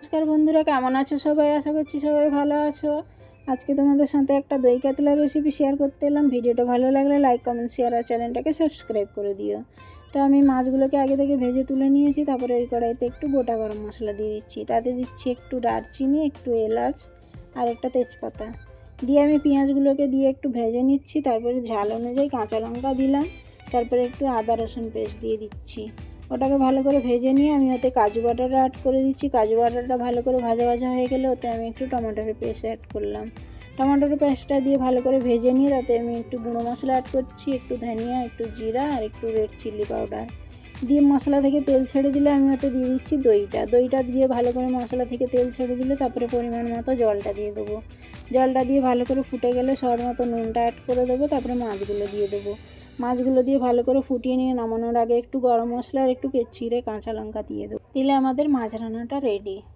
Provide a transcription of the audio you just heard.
নমস্কার বন্ধুরা, কেমন আছো সবাই? আশা করছি সবাই ভালো আছো। আজকে তোমাদের সাথে একটা দই কাতলা রেসিপি শেয়ার করতে এলাম। ভিডিওটা ভালো লাগলে লাইক, কমেন্ট, শেয়ার আর চ্যানেলটাকে সাবস্ক্রাইব করে দিও। তো আমি মাছগুলোকে আগে থেকে ভেজে তুলে নিয়েছি। তারপরে এই কড়াইতে একটু গোটা গরম মশলা দিয়ে দিচ্ছি। তাতে দিচ্ছি একটু দারচিনি, একটু এলাচ আর একটা তেজপাতা দিয়ে আমি পেঁয়াজগুলোকে দিয়ে একটু ভেজে নিচ্ছি। তারপরে ঝাল অনুযায়ী কাঁচা লঙ্কা দিলাম। তারপরে একটু আদা রসুন পেস্ট দিয়ে দিচ্ছি। ওটাকে ভালো করে ভেজে নিয়ে আমি ওতে কাজু বাটাটা অ্যাড করে দিচ্ছি। কাজু বাটাটা ভালো করে ভাজা ভাজা হয়ে গেলে ওতে আমি একটু টমেটোর পেস্ট অ্যাড করলাম। টমেটোর পেস্টটা দিয়ে ভালো করে ভেজে নিয়ে তাতে আমি একটু গুঁড়ো মশলা অ্যাড করছি, একটু ধনিয়া, একটু জিরা আর একটু রেড চিলি পাউডার দিয়ে মশলা থেকে তেল ছেড়ে দিলে আমি ওতে দিয়ে দিচ্ছি দইটা দিয়ে ভালো করে মশলা থেকে তেল ছেড়ে দিলে তারপরে পরিমাণ মতো জলটা দিয়ে দেবো। জলটা দিয়ে ভালো করে ফুটে গেলে স্বাদ মতো নুনটা অ্যাড করে দেবো। তারপরে মাছগুলো দিয়ে দেবো। মাছগুলো দিয়ে ভালো করে ফুটিয়ে নিয়ে নামানোর আগে একটু গরম মশলা আর একটু চিড়ে কাঁচা লঙ্কা দিয়ে দেবো। দিলে আমাদের মাছ রান্নাটা রেডি।